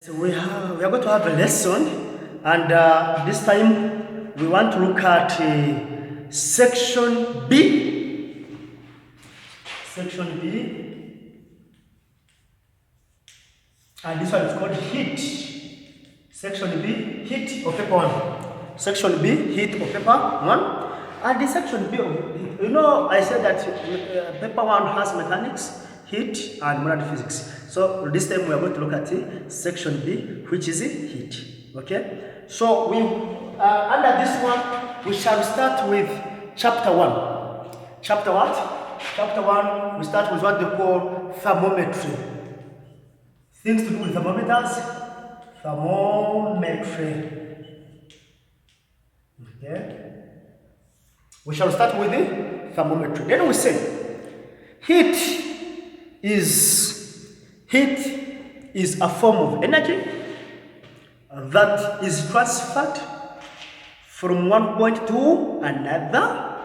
We are going to have a lesson, and this time we want to look at section B. Section B, and this one is called heat. Section B, heat of paper 1. Section B, heat of paper 1. And the section B, I said that paper 1 has mechanics, heat, and modern physics. So this time we are going to look at section B, which is heat. Okay. So we under this one we shall start with chapter 1. Chapter what? Chapter 1. We start with what they call thermometry. Things to do with thermometers. Thermometry. Okay. We shall start with the thermometry. Then we say heat is a form of energy that is transferred from one point to another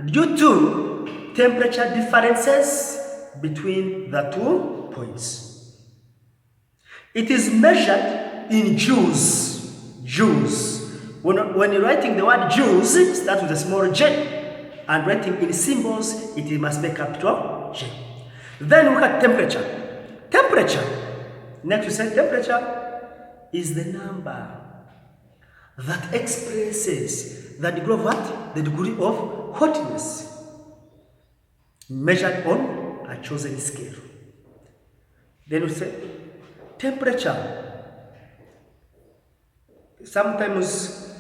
due to temperature differences between the 2 points. It is measured in joules. Joules. When you're writing the word joules, start with a small j, and writing in symbols, it must be capital J. Then look at temperature. Temperature. Next we say temperature is the number that expresses the degree of what? The degree of hotness measured on a chosen scale. Then we say temperature. Sometimes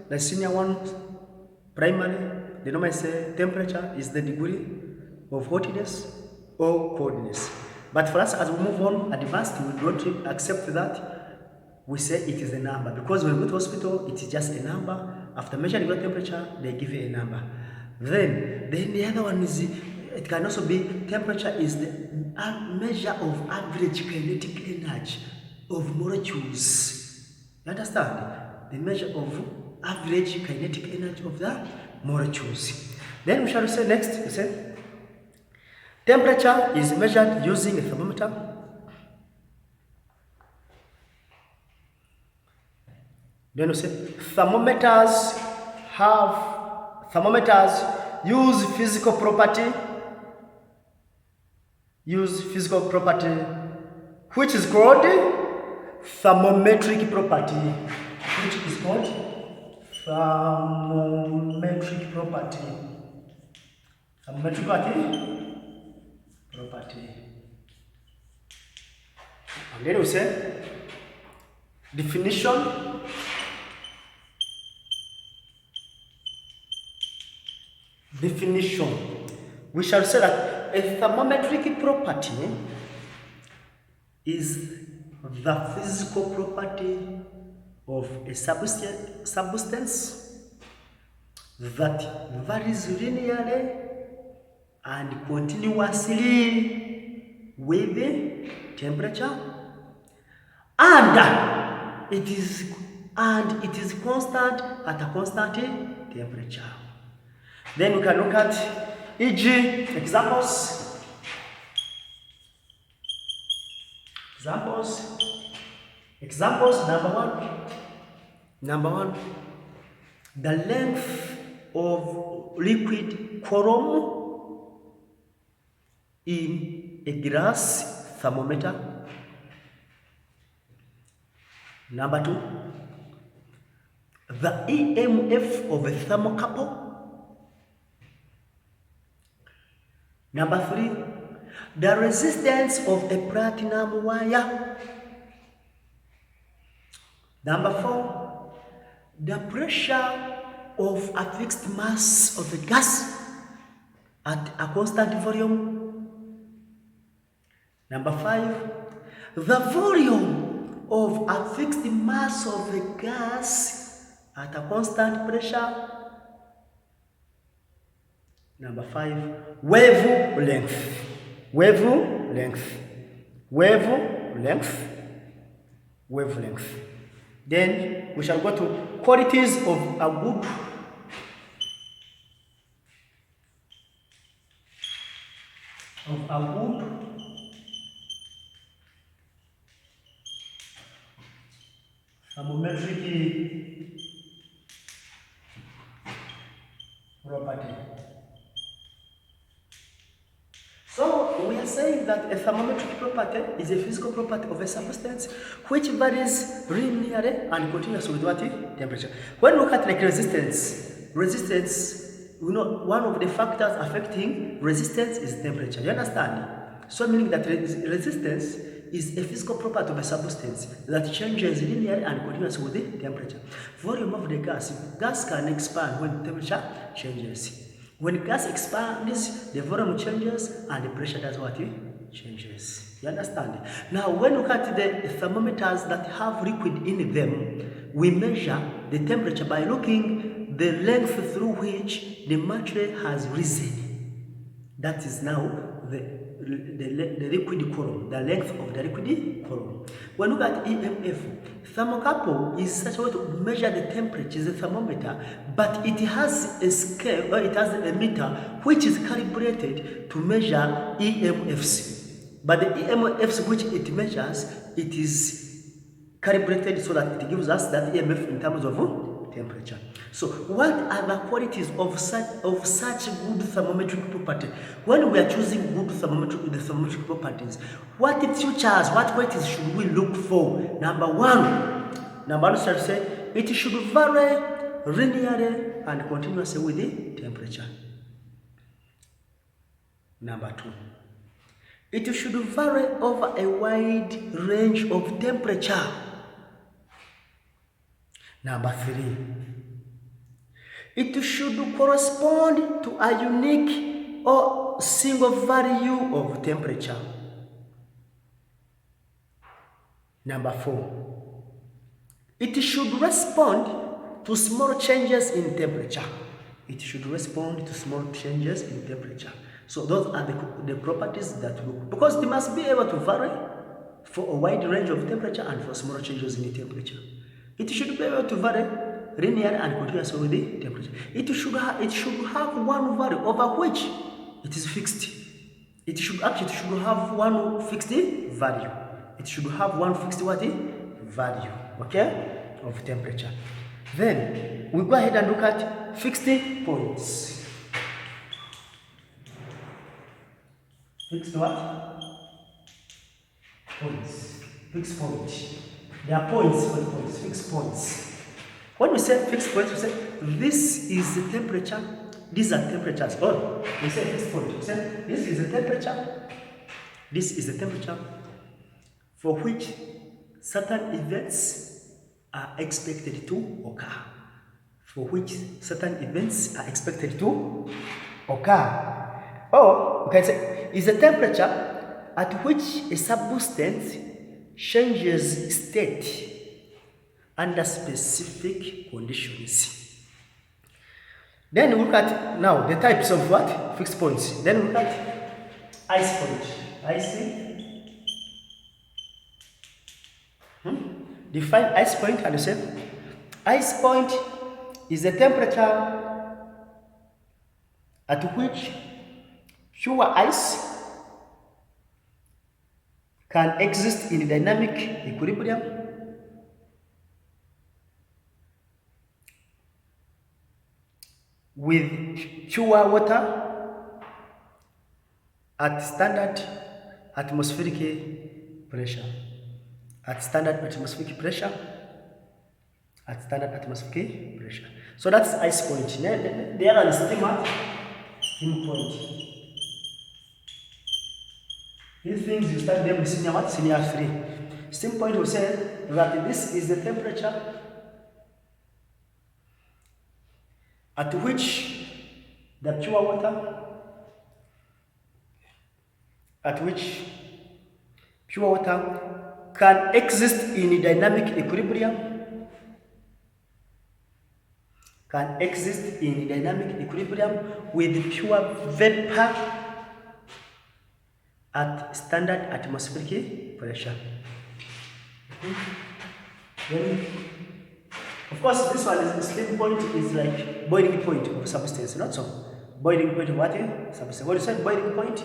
the senior one, primary, they normally say temperature is the degree of hotness or coldness. But for us, as we move on advanced, we don't accept that. We say it is a number, because when we go to hospital, it is just a number. After measuring your temperature, they give you a number. Then the other one is, it can also be temperature is the measure of average kinetic energy of molecules. You understand? The measure of average kinetic energy of the molecules. Then we shall say next, we say temperature is measured using a thermometer. Then we say thermometers use physical property, which is called thermometric property, which is called thermometric property. Thermometric property. And then we say definition. We shall say that a thermometric property is the physical property of a substance that varies linearly and continuously with the temperature, and it is constant at a constant temperature. Then we can look at e.g. examples. Number one, the length of liquid column in a glass thermometer. Number 2, the EMF of a thermocouple. Number 3, the resistance of a platinum wire. Number 4, the pressure of a fixed mass of a gas at a constant volume. Number 5, the volume of a fixed mass of a gas at a constant pressure. Number 5, wavelength. Then we shall go to qualities of a good thermometric property. So we are saying that a thermometric property is a physical property of a substance which varies linearly and continuously with what temperature. When we look at like resistance, you know, one of the factors affecting resistance is temperature. You understand? So meaning that resistance is a physical property of a substance that changes linearly and continuously with the temperature. Volume of the gas can expand when temperature changes. When gas expands, the volume changes and the pressure does what? Changes. You understand? Now, when you look at the thermometers that have liquid in them, we measure the temperature by looking the length through which the material has risen. That is now the liquid column, the length of the liquid column. When we look at EMF, thermocouple is such a way to measure the temperature, is a thermometer, but it has a scale, or it has a meter which is calibrated to measure EMFs. But the EMFs which it measures, it is calibrated so that it gives us that EMF in terms of temperature. So what are the qualities of such good thermometric property? When we are choosing good thermometric properties, what features, what qualities should we look for? Number one should say it should vary linearly and continuously with the temperature. Number two, it should vary over a wide range of temperature. Number three, it should correspond to a unique or single value of temperature. Number four, it should respond to small changes in temperature. It should respond to small changes in temperature. So those are the properties that we look, because they must be able to vary for a wide range of temperature and for small changes in the temperature. It should be able to vary linear and continuous with the temperature. It should have one value over which it is fixed. It should have one fixed value. It should have one fixed value, okay, of temperature. Then we go ahead and look at fixed points. Fixed what? Points. Fixed point. There are points, fixed points. When we say fixed points, we say this is the temperature, these are temperatures. Or we say fixed point. We say this is the temperature, this is the temperature for which certain events are expected to occur. For which certain events are expected to occur. Or we can say is the temperature at which a substance changes state under specific conditions. Then we look at now the types of what? Fixed points. Then we look at ice point. Define ice point and say ice point is the temperature at which pure ice can exist in dynamic equilibrium with pure water at standard atmospheric pressure. So that's ice point. The other is steam point. These things you start them in senior 3. Steam point will say that this is the temperature at which the pure water, can exist in dynamic equilibrium, with pure vapor at standard atmospheric pressure. Then, of course, this one is the steam point is like boiling point of substance, not so. Boiling point of what? Substance. What you said, boiling point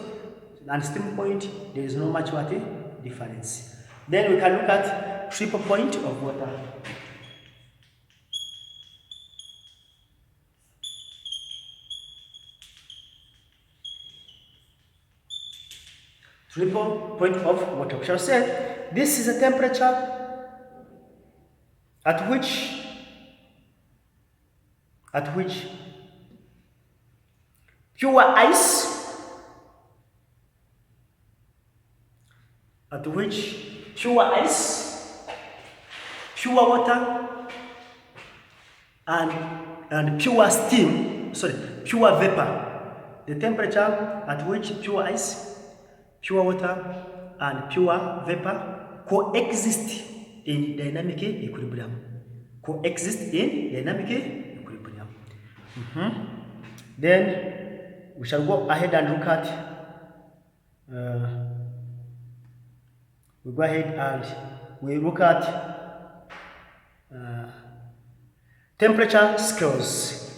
and steam point, there is no much difference. Then we can look at triple point of water. triple point of water. We shall say this is a temperature at which pure ice, pure water, and pure steam, pure vapor. The temperature at which pure ice, pure water, and pure vapor coexist in dynamic equilibrium. Then we shall go ahead and look at we look at temperature scales.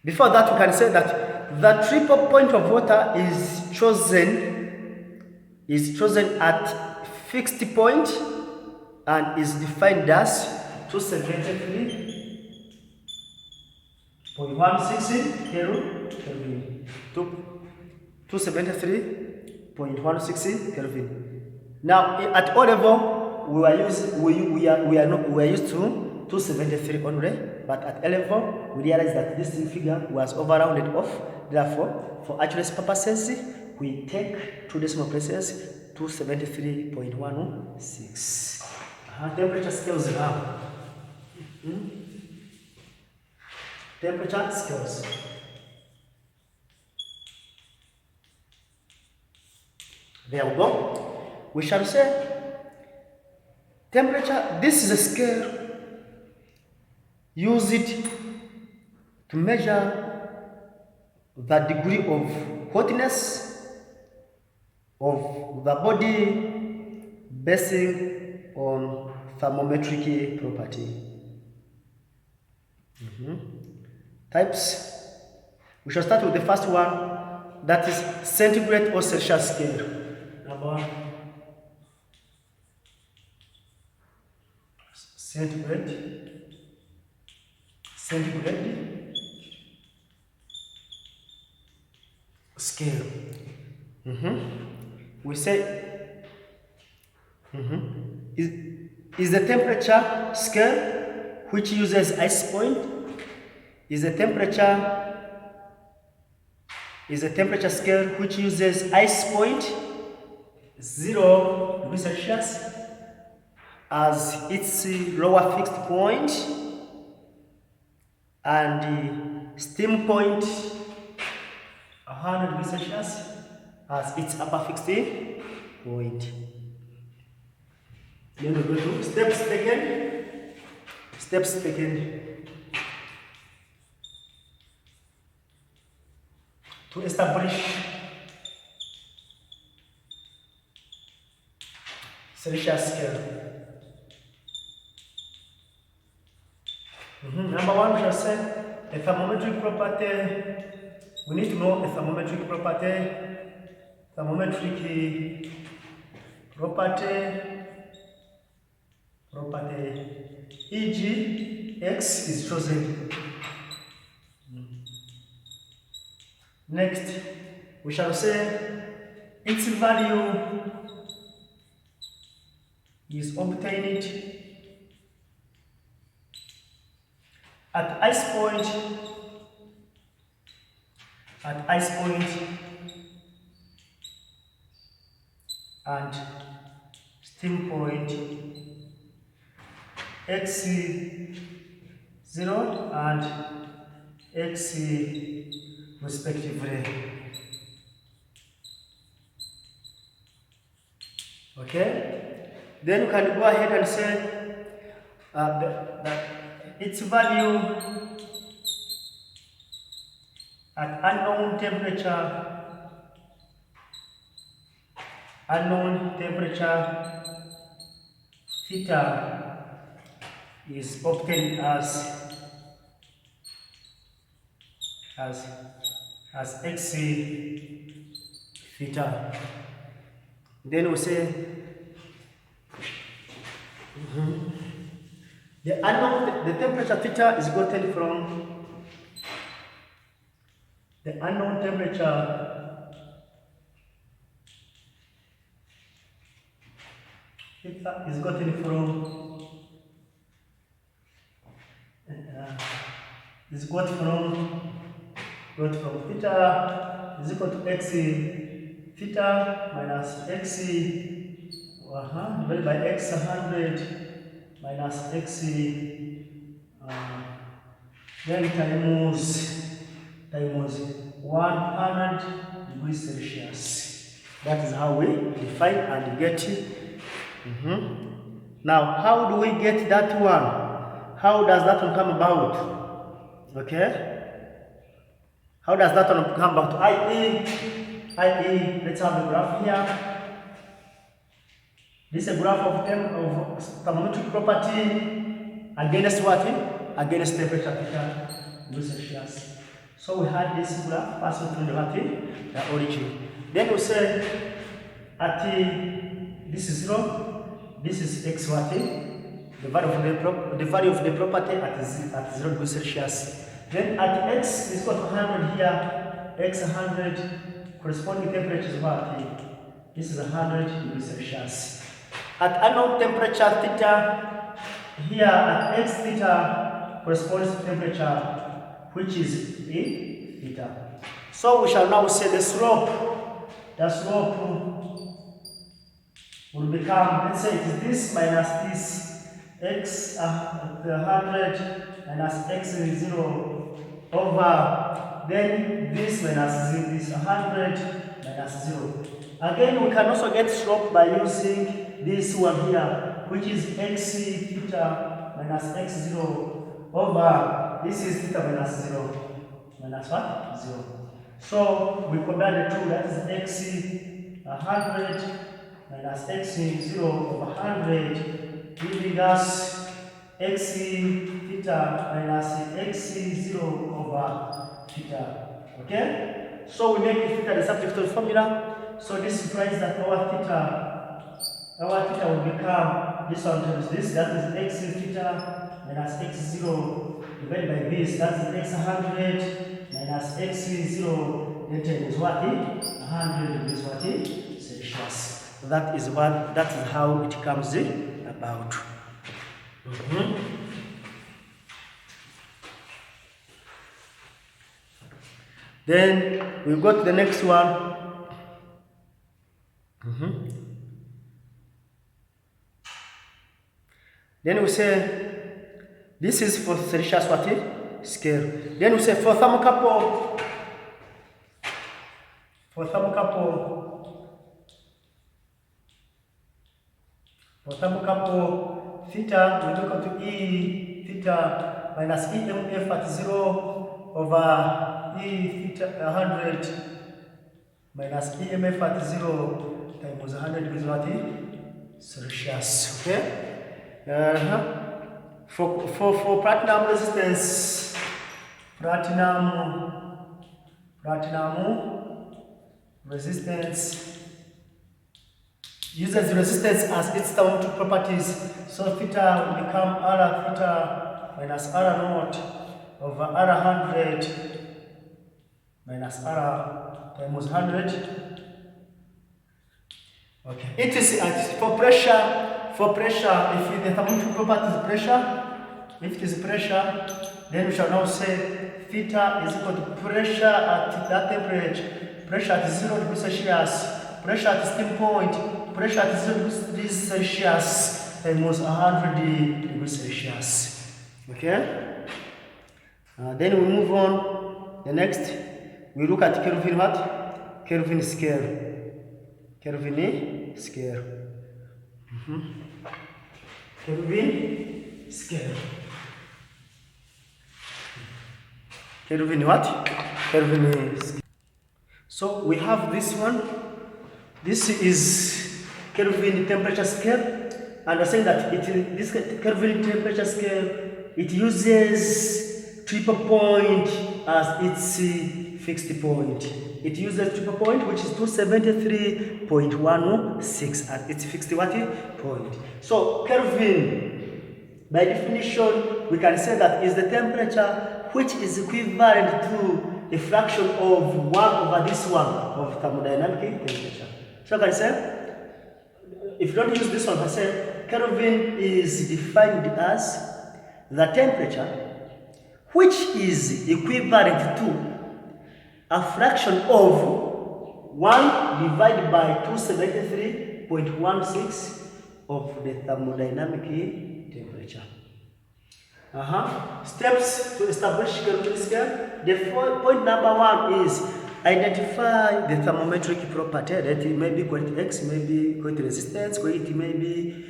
Before that, we can say that the triple point of water is chosen at fixed point and is defined as 273.160 Kelvin. 273.160 Kelvin. Now, at O level, we are used to 273 only, but at A level, we realized that this figure was over-rounded off. Therefore, for accuracy purposes, we take 2 decimal places, 273.16. Temperature scales now. Temperature scales. There we go. We shall say temperature, this is a scale. Use it to measure the degree of hotness of the body based on thermometric property. Types. We shall start with the first one, that is centigrade or Celsius scale. Number 1. Centigrade scale. We say is the temperature scale which uses ice point. Is the temperature scale which uses ice point 0 degrees Celsius as its lower fixed point, and steam point 100 degrees Celsius as its upper fixed point. Then we go to steps taken to establish Celsius scale. Number 1, we shall say a thermometric property. We need to know a thermometric property. E.g., X is chosen. Next, we shall say its value is obtained at ice point and steam point X0 and X respectively. Okay? Then you can go ahead and say that its value at unknown temperature theta is obtained as X theta. Then we say the temperature theta is gotten from the unknown temperature theta is gotten from theta is equal to x theta minus x divided by x 100 minus x then times 100 degrees Celsius. That is how we define and get it. Now, how do we get that one? How does that one come about? Okay? How does that one come about? i.e., let's have a graph here. This is a graph of thermometric property against what? Against temperature theta degrees Celsius. So we had this graph passing through the origin. Then we say at this is 0, this is x what? The value of the property at 0 degrees Celsius. Then at x is equal to 100 here, x 100 corresponding temperature is what? This is 100 degrees Celsius. At unknown temperature theta, here at x theta corresponds to temperature which is theta. So we shall now say the slope will become, let's say it is this minus this, x 100 minus x 0 over then this minus this 100 minus 0. Again, we can also get slope by using this one here, which is x theta minus x 0 over this is theta minus 0 minus what? 0. So we compare the two, that is x 100 minus x 0 over 100 giving us x theta minus x 0 over theta. Okay? So we make theta the subject of the formula. So this implies that our theta will become this one times this, that is x theta minus x 0 divided by this, that is x 100 minus x 0, then times what? 100 degrees what? Celsius. So that is how it comes about. Then we go to the next one. Then we say this is for Celsius what? Scale. Then we say for thermocouple theta will be equal to E theta minus EMF at 0 over E theta 100 minus EMF at 0 times 100 degrees what? Celsius. Okay? For platinum resistance, platinum resistance uses resistance as its thermometric properties. So theta will become R theta minus R naught over R 100 minus R times 100. Okay. It is for pressure. For pressure, if the thermometric property is pressure, if it is pressure, then we shall now say theta is equal to pressure at that temperature, pressure at 0 degrees Celsius, pressure at steam point, pressure at 0 degrees Celsius times 100 degrees Celsius. Okay? Then we move on. The next, we look at Kelvin what? Kelvin scale. Kelvin scale. Kelvin scale. Kelvin what? Kelvin scale. So we have this one. This is Kelvin temperature scale, and I'm saying that this Kelvin temperature scale, it uses triple point as its fixed point. It uses triple point, which is 273.16 as its fixed what? Point. So Kelvin, by definition, we can say that is the temperature which is equivalent to a fraction of 1 over this one of thermodynamic temperature. So I can say if you don't use this one, I say Kelvin is defined as the temperature which is equivalent to a fraction of 1 divided by 273.16 of the thermodynamic temperature. Steps to establish Kelvin scale. The point number 1 is identify the thermometric property. That it may be quality X, maybe quality resistance, quality may be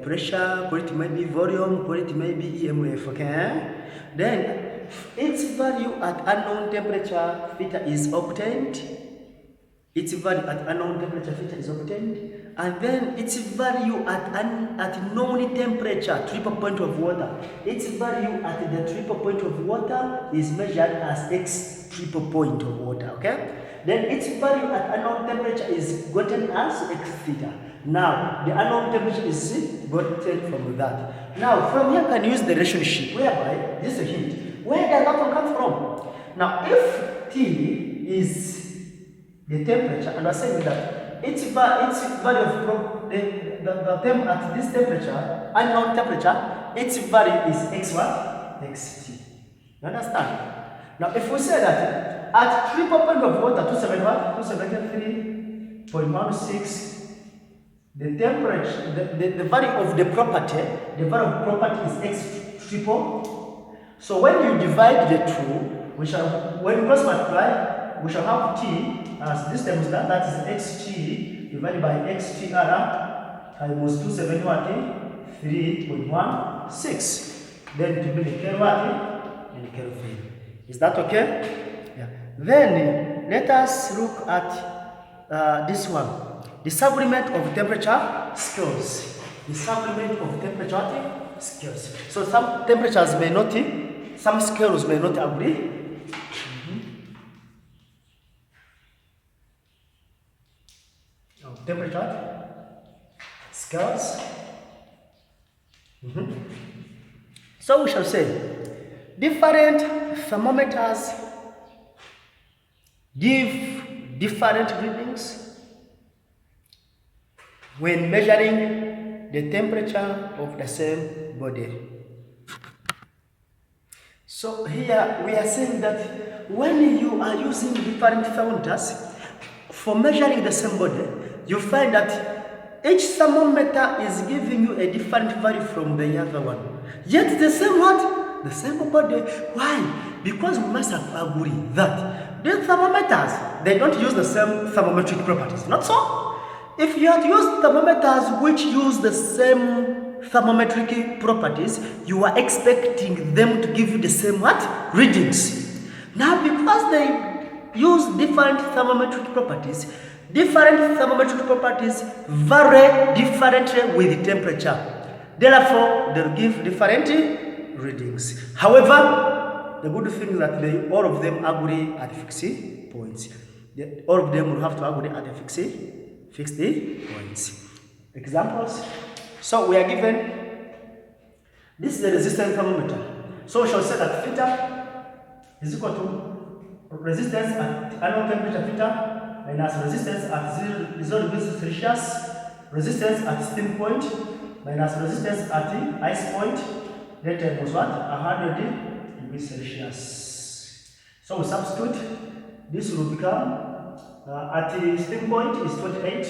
pressure, quality may be volume, quality may be EMF. Okay. Then its value at unknown temperature theta is obtained. Its value at unknown temperature theta is obtained, and then its value at known temperature, triple point of water. Its value at the triple point of water is measured as X triple point of water. Okay. Then its value at unknown temperature is gotten as X theta. Now the unknown temperature is gotten from that. Now from here can use the relationship whereby this is a hint. Where does that one come from? Now if T is the temperature, and we're saying that its value of the temp at this temperature, unknown temperature, its value is X what? Xt. You understand? Now if we say that at triple point of water, 273.16, the temperature, the value of the property, is X triple. So when you divide the two, we shall, when we cross multiply, we shall have T as this times that is Xt divided by Xtr times 273.16. Then to be the Kelvin and Kelvin. Is that okay? Yeah. Then let us look at this one. The supplement of temperature scales. The supplement of temperature scales. So some temperatures may not, some scales may not agree. Temperature scales. So we shall say different thermometers give different readings when measuring the temperature of the same body. So here we are saying that when you are using different thermometers for measuring the same body, you find that each thermometer is giving you a different value from the other one. Yet the same what? The same body. Why? Because we must have agreed that the thermometers, they don't use the same thermometric properties. Not so? If you had used thermometers which use the same thermometric properties, you are expecting them to give you the same what? Readings. Now because they use different thermometric properties, different thermometric properties vary differently with temperature. Therefore, they'll give different readings. However, the good thing is that all of them agree at fixed points. All of them will have to agree at the fixed points. Examples. So we are given, this is the resistance thermometer. So we shall say that theta is equal to resistance at unknown temperature theta minus resistance at 0 degrees Celsius, resistance at steam point minus resistance at the ice point. That equals what? 100 degrees Celsius. So we substitute. This will become at the steam point is 29.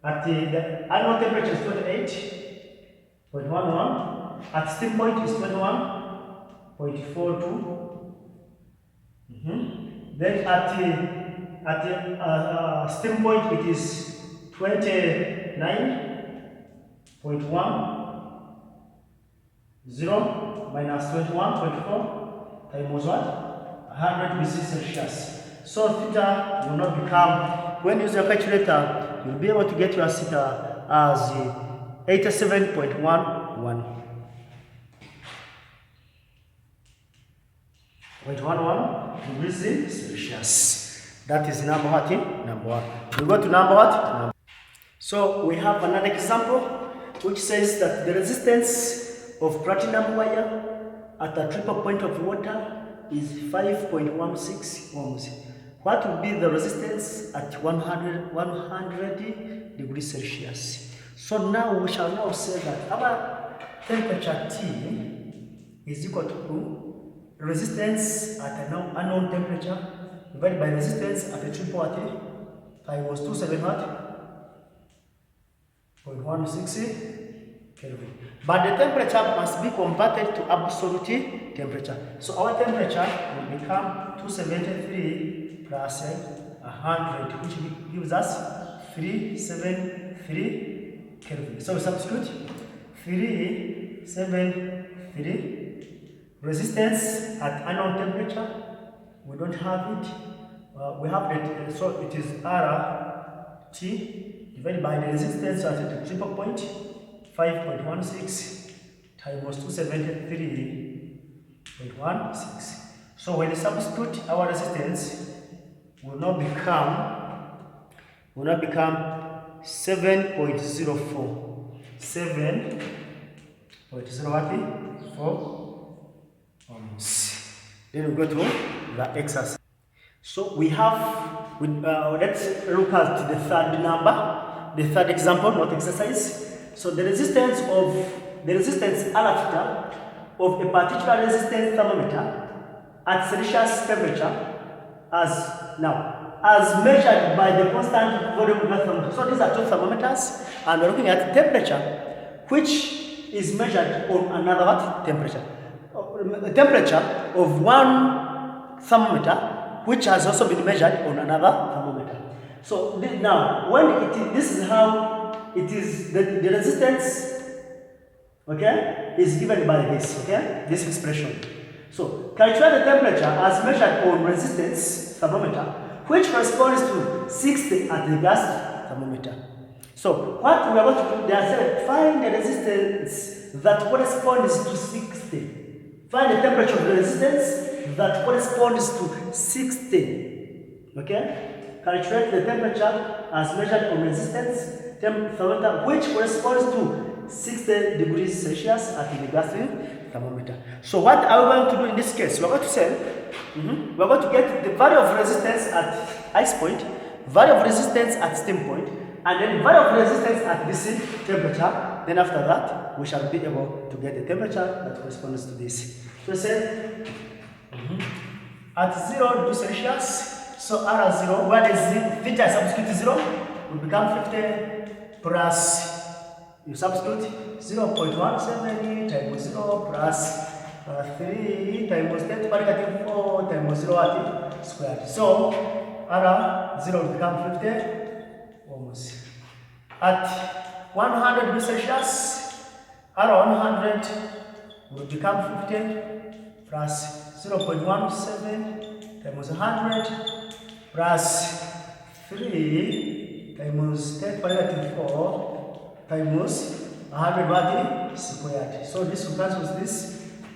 At the unknown temperature is 28.11. At steam point is 21.42. Then at the steam point it is 29.10 minus 21.4 times what? 100 degrees Celsius. So theta will not become, when you use your calculator, you'll be able to get your theta as 87.11. 0.11 degrees Celsius. That is number what? Number 1. We go to number what? Number. So we have another example which says that the resistance of platinum wire at a triple point of water is 5.16 ohms. What will be the resistance at 100 degrees Celsius? So now we shall now say that our temperature T is equal to resistance at a unknown temperature divided by resistance at a triple at times 27.16 Kelvin. But the temperature must be converted to absolute temperature. So our temperature will become 273 plus 100, which gives us 373 Kelvin. So we substitute 373. Resistance at unknown temperature, we don't have it. We have it, so it is RT divided by the resistance at the triple point, 5.16 times 273.16. So when you substitute our resistance, will now become 7.04. 7.04 ohms. Then we go to the exercise. So we have, let's look at the third number, the third example, not exercise. So the resistance R theta of a particular resistance thermometer at Celsius temperature as measured by the constant volume of the thermometer. So these are two thermometers, and we're looking at temperature, which is measured on another temperature. The temperature of one thermometer, which has also been measured on another thermometer. So now, when this is how it is, the resistance, okay, is given by this, okay, this expression. So calculate the temperature as measured on resistance thermometer, which corresponds to 60 at the gas thermometer. So what we are going to do, they are saying find the resistance that corresponds to 60. Find the temperature of the resistance that corresponds to 60. Okay? Calculate the temperature as measured on resistance thermometer, which corresponds to 60 degrees Celsius at the gas thermometer. So what are we going to do in this case? We're going to say, we're going to get the value of resistance at ice point, value of resistance at steam point, and then value of resistance at this temperature. Then after that, we shall be able to get the temperature that corresponds to this. So say at 0 degrees Celsius, so R is 0, where is theta substitute 0, will become 50 plus, you substitute 0.170 times 0 plus 3 times 10 to the negative 4 times 0 squared. So R 0 will become 50 ohms. At 100 degrees Celsius, R 100 will become 50 plus 0.17 times 100 plus 3 times 10 to the negative 4 times 100 squared. So this will cancel this.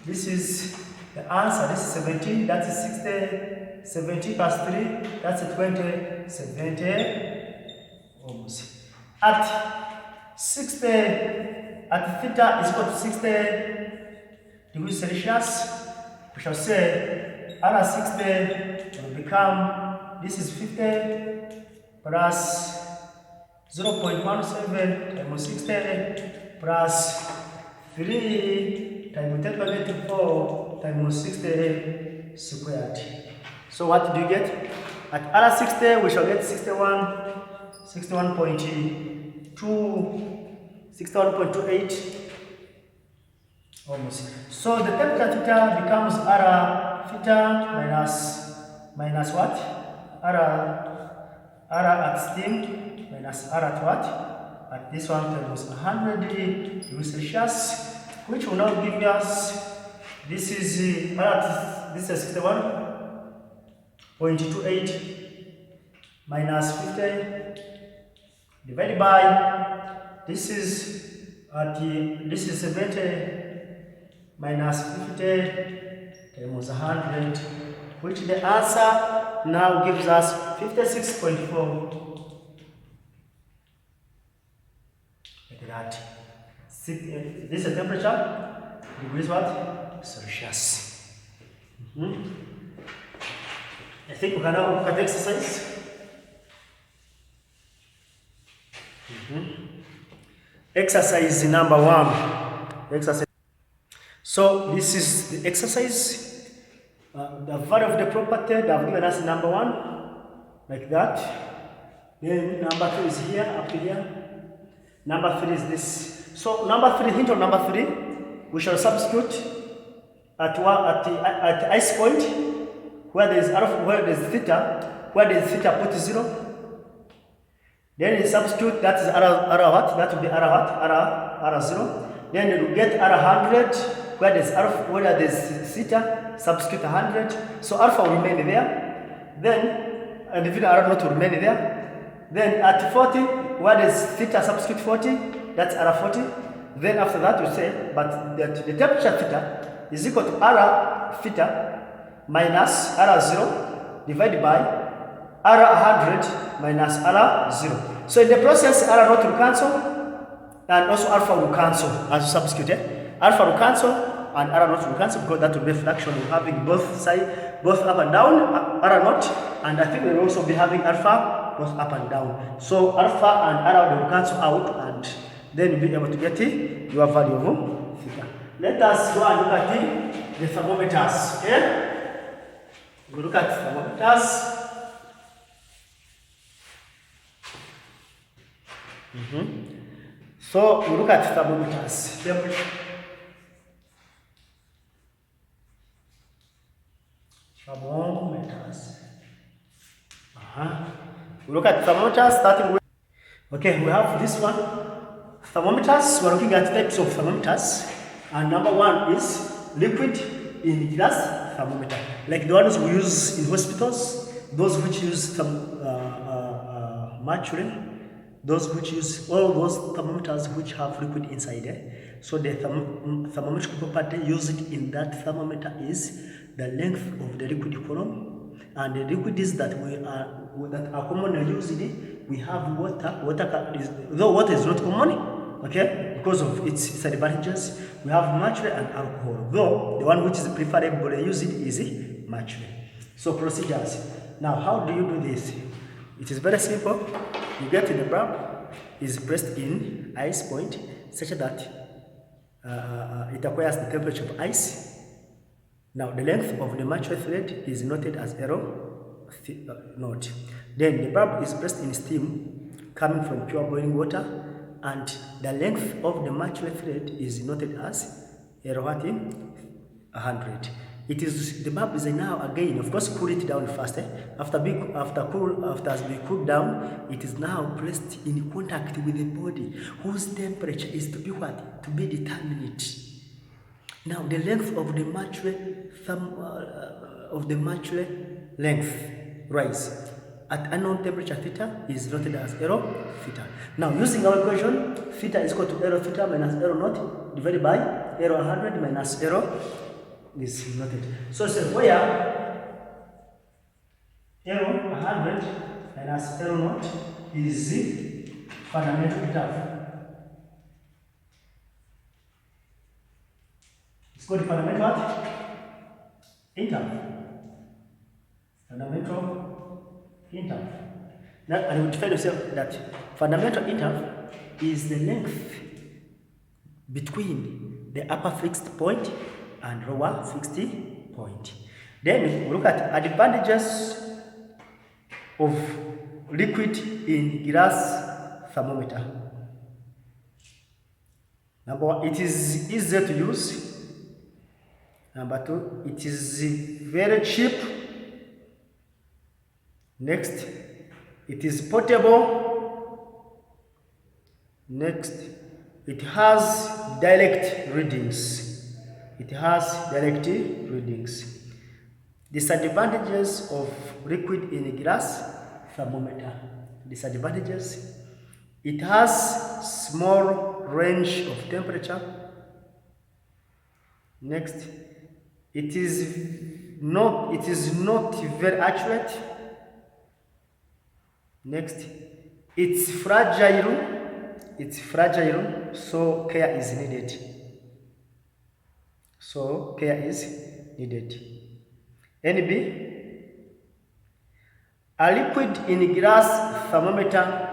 This is the answer. This is 17. That's 60. 70 plus 3. That's 20. 70 ohms. At 60, at theta is equal to 60 degrees Celsius, we shall say R 60 will become, this is 50 plus 0.17 times 60 plus 3 times 10 to the negative 4 times 60 squared. So what do you get? At R 60 we shall get 61.28 ohms. So the temperature theta becomes R theta minus what? R at steam minus R at what? At this one times 100 degrees Celsius, which will now give us, this is 61.28 minus 50 divided by, this is 70 minus 50 times 100, which the answer now gives us 56.4. Like that. This is the temperature, degrees what? Celsius. I think we can now look at exercise. Exercise number 1. Exercise. So this is the exercise. The value of the property, they have given us number 1, like that. Then number 2 is here, up to here. Number 3 is this. So number 3, hint on number 3, we shall substitute at ice point, where there is alpha, where there is theta, put 0. Then you substitute, that is R what? That will be R what? R 0. Then you get R 100, where there is alpha, where there is theta, substitute 100. So alpha will remain there. Then, and even R not will remain there. Then at 40, where there is theta, substitute 40, that's R 40. Then after that we say, but that the temperature theta is equal to R theta minus R 0 divided by R 100 minus R 0. So in the process, R naught will cancel, and also alpha will cancel as you substitute. Alpha will cancel, and R naught will cancel, because that will be a fraction of having both side, both up and down, R naught, and I think we will also be having alpha both up and down. So alpha and R will cancel out, and then you'll be able to get your value of theta. Let us go and look at the thermometers. Okay? We look at thermometers. So we look at thermometers. Thermometers. We look at thermometers starting with. Okay, we have this one. Thermometers. We are looking at types of thermometers, and number 1 is liquid in glass thermometer, like the ones we use in hospitals, those which use mercury. Those which use all those thermometers which have liquid inside. So the thermometric property used in that thermometer is the length of the liquid column, and the liquids that are commonly used, we have water. Though water is not common, okay, because of its advantages. We have mercury and alcohol, though the one which is preferably used is mercury. So procedures. Now, how do you do this? It is very simple. You get the bulb is pressed in ice point such that it acquires the temperature of ice. Now the length of the mercury thread is noted as L naught. Then the bulb is pressed in steam coming from pure boiling water, and the length of the mercury thread is noted as L 100. The bulb is now again, of course, cool it down first. After it's been cooled down, it is now placed in contact with the body, whose temperature is to be what? To be determined. Now the length of the mercury length rise at unknown temperature theta is noted as L theta. Now using our equation, theta is equal to L theta minus L naught divided by L 100 minus L is noted. So say where L 100 minus L naught is the fundamental interval. It's called the fundamental what? Interval. Fundamental interval. Now, and we define yourself that fundamental interval is the length between the upper fixed point and lower fixed point. Then we look at advantages of liquid in glass thermometer. Number 1, it is easier to use. Number 2, it is very cheap. Next, it is portable. Next, it has direct readings. Disadvantages of liquid in glass thermometer. Disadvantages: it has small range of temperature. Next, it is not very accurate. Next, it's fragile, so care is needed. NB, A liquid in glass thermometer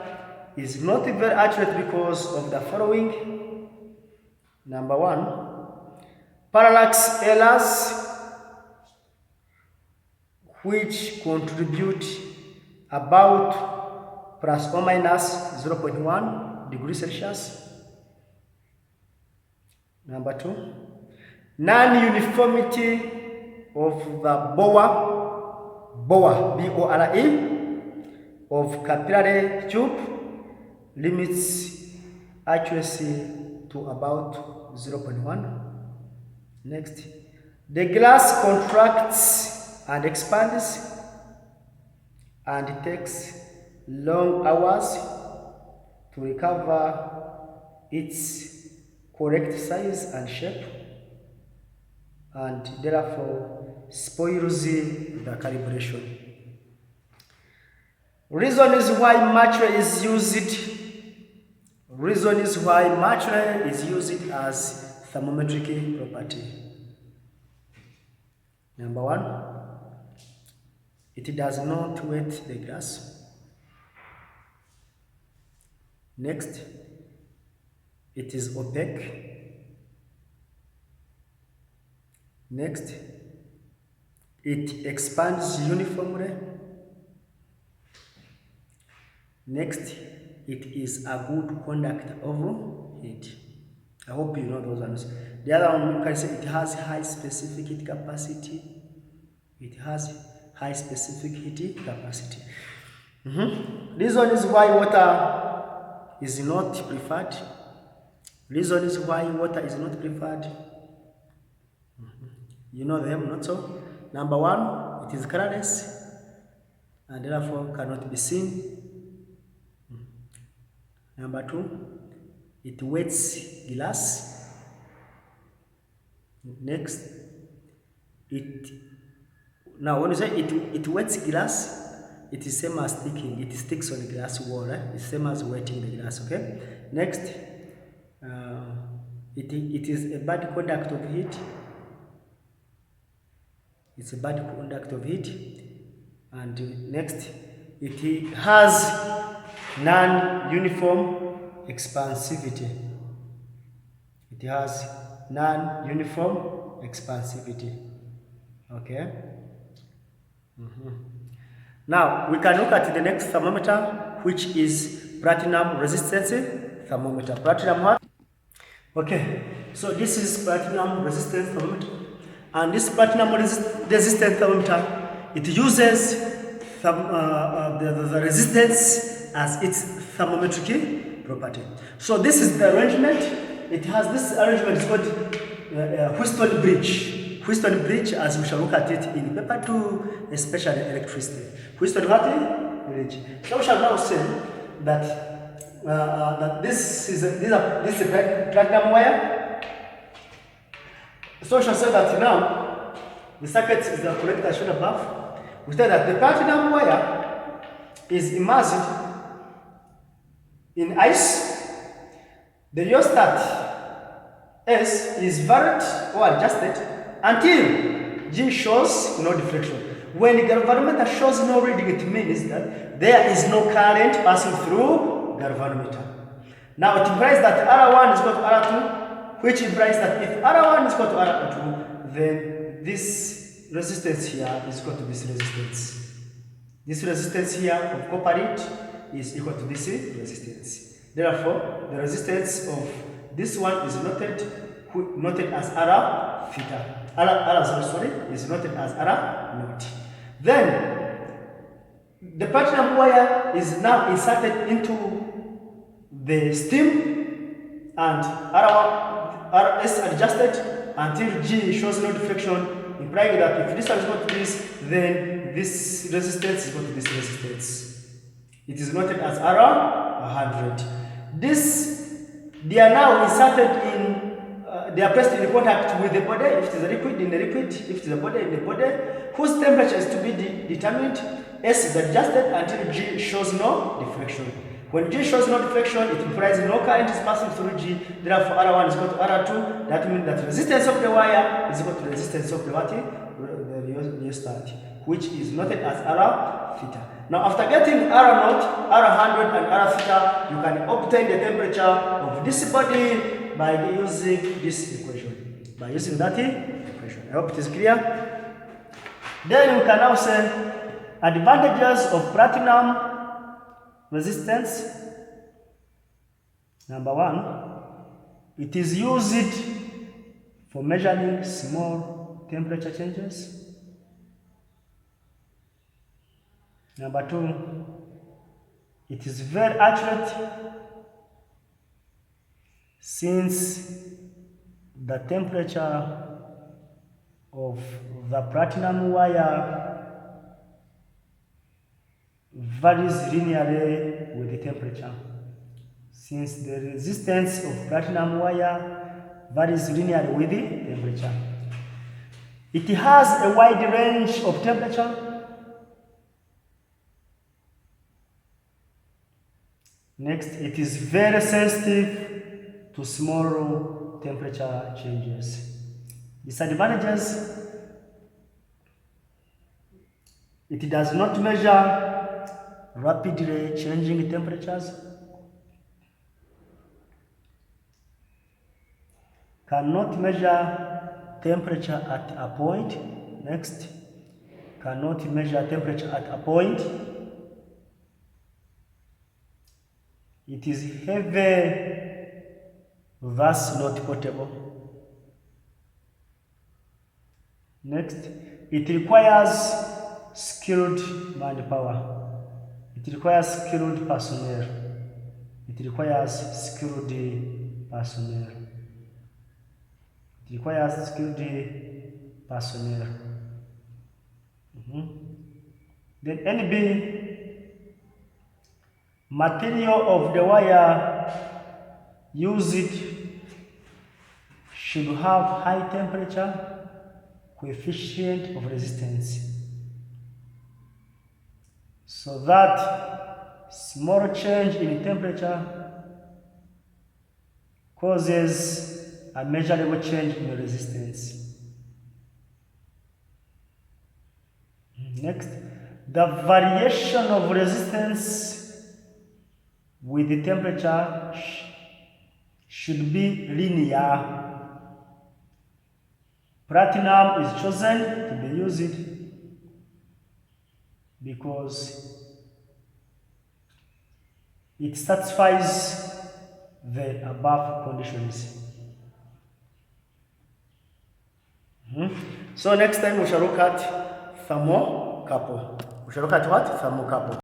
is not very accurate because of the following. Number one, parallax errors, which contribute about plus or minus 0.1 degrees Celsius. Number two, non-uniformity of the bore, B-O-R-E, of capillary tube limits accuracy to about 0.1. Next, the glass contracts and expands and it takes long hours to recover its correct size and shape, and therefore spoils the calibration. Reason is why mercury is used as thermometric property. Number one, it does not wet the glass. Next, it is opaque. Next, it expands uniformly. Next, it is a good conductor of heat. I hope you know those ones. The other one, you can say it has high specific heat capacity. It has high specific heat capacity. Reason is why water is not preferred. Reason is why water is not preferred. You know them, not so? Number one, it is colorless and therefore cannot be seen. Number two, it wets glass. Next, now when you say it wets glass, it is same as sticking. It sticks on the glass wall, right? It's same as wetting the glass, okay? Next, it is a bad conduct of heat. It's a bad conduct of heat. And next, it has non-uniform expansivity. It has non-uniform expansivity. Okay. Now we can look at the next thermometer, which is platinum resistance thermometer. Platinum what? Okay. So this is platinum resistance thermometer, and this platinum resistant thermometer, it uses the resistance as its thermometric property. So this is the arrangement. It has this arrangement is called Whiston bridge. Whiston bridge, as we shall look at it in paper 2, especially electricity. Whiston bridge. So we shall now say that this is a platinum wire. So we shall say that now the circuit is the connector shown above. We say that the platinum wire is immersed in ice. The rheostat S is varied or adjusted until G shows no deflection. When the galvanometer shows no reading, it means that there is no current passing through galvanometer. Now it implies that R1 is equal to R2, which implies that if R1 is equal to R2, then this resistance here is equal to this resistance. This resistance here of copper is equal to this resistance. Therefore, the resistance of this one is noted as R theta. Is noted as R naught. Then the platinum wire is now inserted into the steam, and RS adjusted until G shows no deflection, implying that if this one is equal to this, then this resistance is equal to this resistance. It is noted as R100. They are now inserted in. They are placed in contact with the body. If it is a liquid, in the liquid. If it is a body, in the body, whose temperature is to be determined. S is adjusted until G shows no deflection. When G shows no deflection, it implies no current is passing through G. Therefore, R1 is equal to R2. That means that the resistance of the wire is equal to the resistance of the rheostat, which is noted as R theta. Now after getting R0, R100 and R theta, you can obtain the temperature of this body by using this equation. By using that equation. I hope it is clear. Then we can now say advantages of platinum resistance. Number one, it is used for measuring small temperature changes. Number two, it is very accurate since the temperature of the platinum wire varies linearly with the temperature. Since the resistance of platinum wire varies linearly with the temperature. It has a wide range of temperature. Next, it is very sensitive to small temperature changes. Disadvantages: it does not measure rapidly changing temperatures, cannot measure temperature at a point. Next, cannot measure temperature at a point. It is heavy, thus not portable. Next, it requires skilled manpower. It requires skilled personnel. It requires skilled personnel. It requires skilled personnel. Then NB, material of the wire used should have high temperature coefficient of resistance so that small change in temperature causes a measurable change in resistance. Next, the variation of resistance with the temperature should be linear. Platinum is chosen to be used because it satisfies the above conditions. So next time we shall look at thermocouple. We shall look at what? Thermocouple.